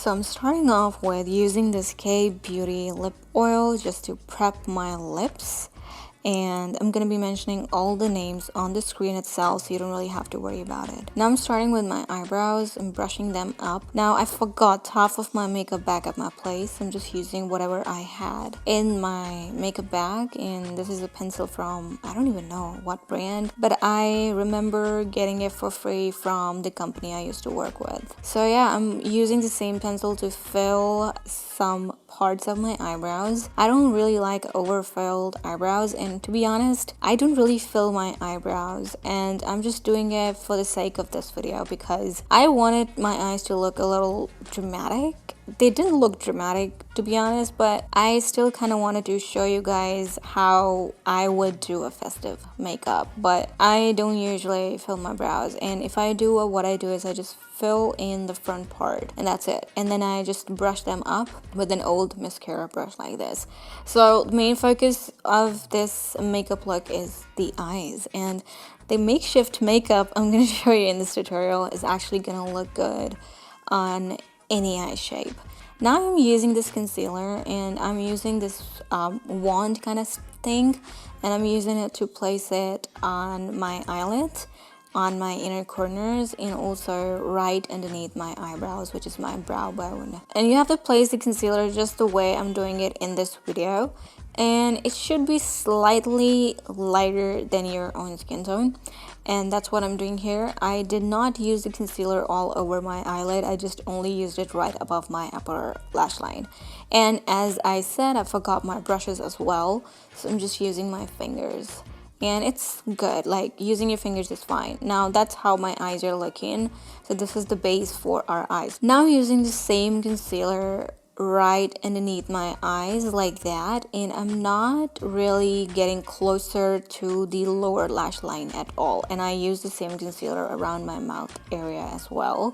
So I'm starting off with using this K Beauty lip oil just to prep my lips. And I'm going to be mentioning all the names on the screen itself, so you don't really have to worry about it. Now I'm starting with my eyebrows and brushing them up. Now I forgot half of my makeup bag at my place. I'm just using whatever I had in my makeup bag, and this is a pencil from, I don't even know what brand, but I remember getting it for free from the company I used to work with. So yeah, I'm using the same pencil to fill some parts of my eyebrows. I don't really like overfilled eyebrows, and to be honest, I don't really fill my eyebrows, and I'm just doing it for the sake of this video because I wanted my eyes to look a little dramatic. They didn't look dramatic, to be honest, but I still kind of wanted to show you guys how I would do a festive makeup. But I don't usually fill my brows, and if I do, what I do is I just fill in the front part, and that's it. And then I just brush them up with an old mascara brush like this. So the main focus of this makeup look is the eyes, and the makeshift makeup I'm going to show you in this tutorial is actually going to look good on any eye shape. Now I'm using this concealer, and I'm using this wand kind of thing, and I'm using it to place it on my eyelid, on my inner corners, and also right underneath my eyebrows, which is my brow bone. And you have to place the concealer just the way I'm doing it in this video, and it should be slightly lighter than your own skin tone, and that's what I'm doing here. I did not use the concealer all over my eyelid, I just only used it right above my upper lash line. And as I said, I forgot my brushes as well, so I'm just using my fingers. And it's good, like using your fingers is fine. Now that's how my eyes are looking. So this is the base for our eyes. Now I'm using the same concealer right underneath my eyes like that, and I'm not really getting closer to the lower lash line at all. And I use the same concealer around my mouth area as well,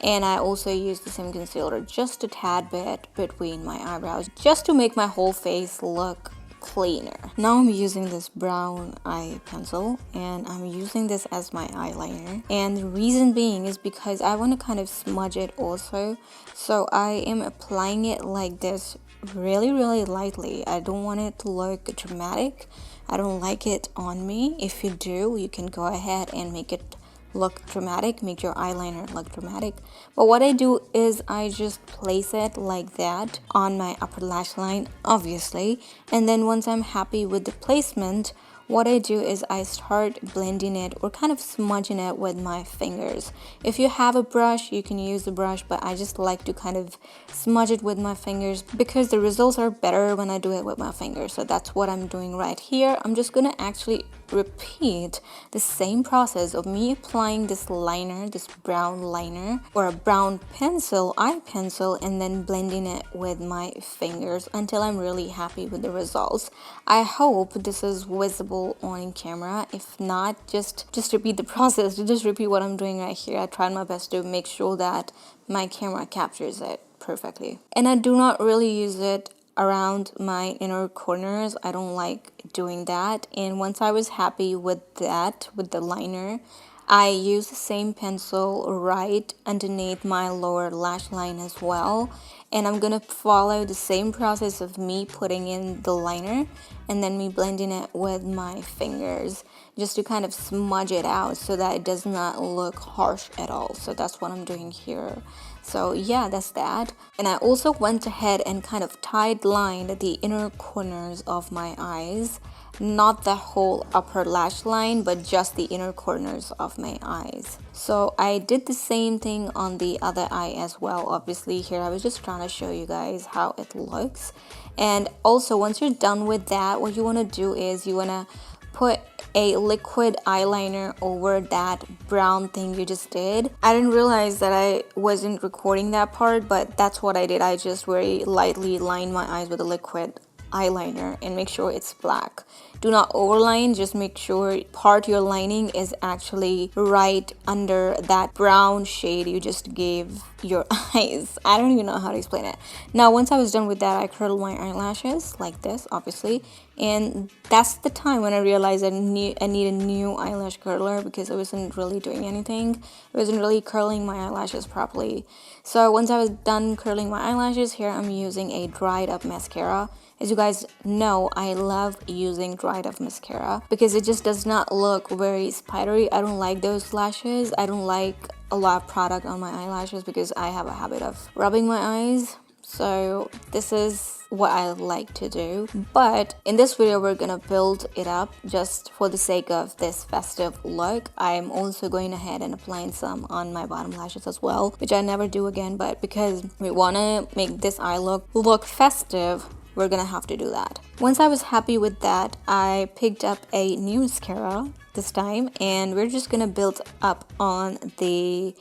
and I also use the same concealer just a tad bit between my eyebrows just to make my whole face look cleaner. Now I'm using this brown eye pencil, and I'm using this as my eyeliner, and the reason being is because I want to kind of smudge it also. So I am applying it like this really lightly. I don't want it to look dramatic. I don't like it on me. If you do, you can go ahead and make it look dramatic, make your eyeliner look dramatic. But what I do is I just place it like that on my upper lash line, obviously, and then once I'm happy with the placement, what I do is I start blending it or kind of smudging it with my fingers. If you have a brush, you can use the brush, but I just like to kind of smudge it with my fingers because the results are better when I do it with my fingers. So that's what I'm doing right here. I'm just gonna actually repeat the same process of me applying this liner, this brown liner or a brown pencil, eye pencil, and then blending it with my fingers until I'm really happy with the results. I hope this is visible on camera. If not, just repeat the process. Just repeat what I'm doing right here. I tried my best to make sure that my camera captures it perfectly. And I do not really use it around my inner corners. I don't like doing that. And once I was happy with that, with the liner, I use the same pencil right underneath my lower lash line as well. And I'm gonna follow the same process of me putting in the liner and then me blending it with my fingers just to kind of smudge it out so that it does not look harsh at all. So that's what I'm doing here. So yeah, that's that. And I also went ahead and kind of tight lined the inner corners of my eyes, not the whole upper lash line, but just the inner corners of my eyes. So I did the same thing on the other eye as well. Obviously here I was just trying to show you guys how it looks. And also once you're done with that, what you want to do is you want to put a liquid eyeliner over that brown thing you just did. I didn't realize that I wasn't recording that part, but that's what I did. I just very lightly lined my eyes with a liquid eyeliner and make sure it's black. Do not overline, just make sure part you're lining is actually right under that brown shade you just gave your eyes. I don't even know how to explain it. Now, once I was done with that, I curled my eyelashes like this, obviously. And that's the time when I realized I need a new eyelash curler because I wasn't really doing anything. I wasn't really curling my eyelashes properly. So once I was done curling my eyelashes, here I'm using a dried up mascara. As you guys know, I love using dried up mascara because it just does not look very spidery. I don't like those lashes. I don't like a lot of product on my eyelashes because I have a habit of rubbing my eyes. So this is what I like to do. But in this video, we're gonna build it up just for the sake of this festive look. I'm also going ahead and applying some on my bottom lashes as well, which I never do again, but because we wanna make this eye look festive, we're gonna have to do that. Once I was happy with that, I picked up a new mascara this time, and we're just gonna build up on the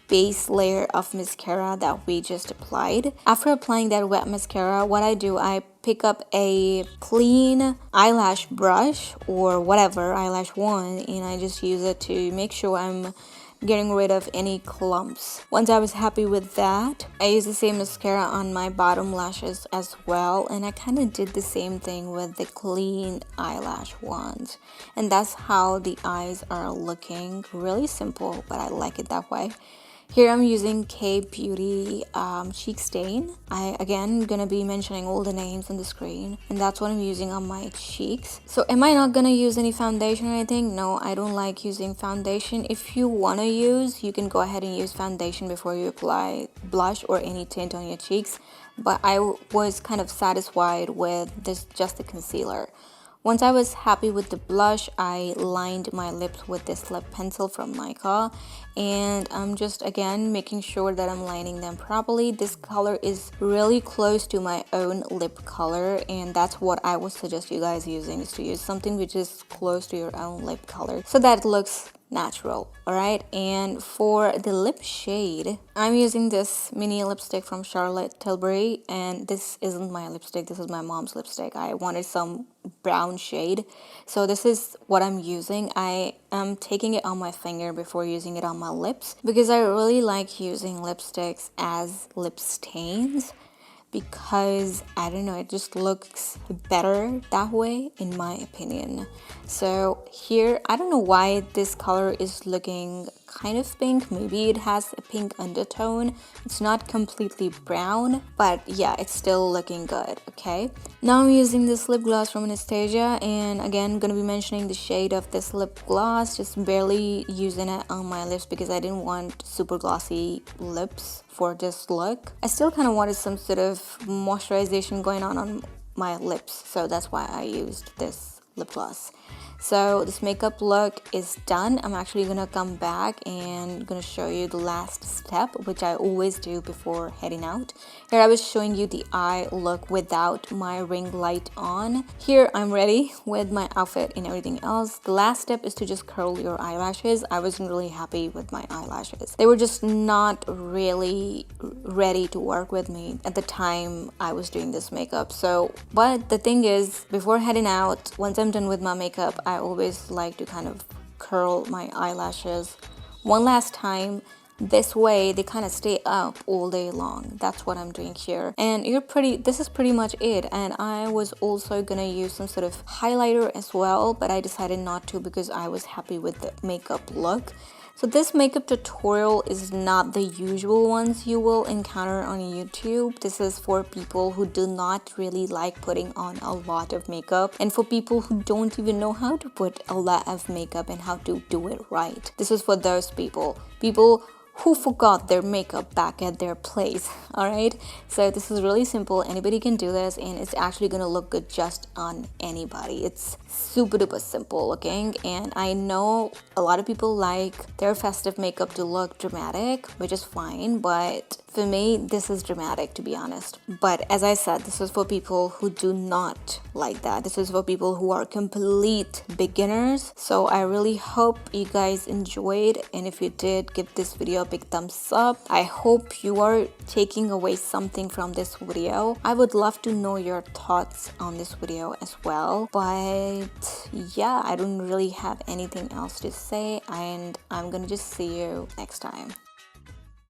base layer of mascara that we just applied. After applying that wet mascara, what I do, I pick up a clean eyelash brush or whatever, eyelash wand, and I just use it to make sure I'm getting rid of any clumps. Once I was happy with that, I used the same mascara on my bottom lashes as well, and I kind of did the same thing with the clean eyelash wand. And that's how the eyes are looking. Really simple, but I like it that way. Here I'm using K Beauty Cheek Stain. I again gonna be mentioning all the names on the screen, and that's what I'm using on my cheeks. So am I not gonna use any foundation or anything? No, I don't like using foundation. If you wanna use, you can go ahead and use foundation before you apply blush or any tint on your cheeks. But I was kind of satisfied with this, just the concealer. Once I was happy with the blush, I lined my lips with this lip pencil from Mica, and I'm just again making sure that I'm lining them properly. This color is really close to my own lip color, and that's what I would suggest you guys using, is to use something which is close to your own lip color so that it looks natural. All right, and for the lip shade, I'm using this mini lipstick from Charlotte Tilbury, and this isn't my lipstick, this is my mom's lipstick. I wanted some brown shade, so this is what I'm using. I am taking it on my finger before using it on my lips because I really like using lipsticks as lip stains, because I don't know, it just looks better that way in my opinion. So here, I don't know why this color is looking kind of pink. Maybe it has a pink undertone. It's not completely brown, but yeah, it's still looking good. Okay, now I'm using this lip gloss from Anastasia, and again gonna be mentioning the shade of this lip gloss, just barely using it on my lips because I didn't want super glossy lips for this look. I still kind of wanted some sort of moisturization going on my lips, so that's why I used this lip gloss. So this makeup look is done. I'm actually gonna come back and gonna show you the last step, which I always do before heading out. Here I was showing you the eye look without my ring light on. Here I'm ready with my outfit and everything else. The last step is to just curl your eyelashes. I wasn't really happy with my eyelashes. They were just not really ready to work with me at the time I was doing this makeup. So, but the thing is, before heading out, once I'm done with my makeup, I always like to kind of curl my eyelashes one last time. This way they kind of stay up all day long. That's what I'm doing here, and this is pretty much it. And I was also gonna use some sort of highlighter as well, but I decided not to because I was happy with the makeup look. So this makeup tutorial is not the usual ones you will encounter on YouTube. This is for people who do not really like putting on a lot of makeup, and for people who don't even know how to put a lot of makeup and how to do it right. This is for those people who forgot their makeup back at their place. All right, so this is really simple. Anybody can do this, and it's actually gonna look good just on anybody. It's super duper simple looking, and I know a lot of people like their festive makeup to look dramatic, which is fine, but for me this is dramatic, to be honest. But as I said, this is for people who do not like that. This is for people who are complete beginners. So I really hope you guys enjoyed, and if you did, give this video a big thumbs up. I hope you are taking away something from this video. I would love to know your thoughts on this video as well. But yeah, I don't really have anything else to say, and I'm gonna just see you next time.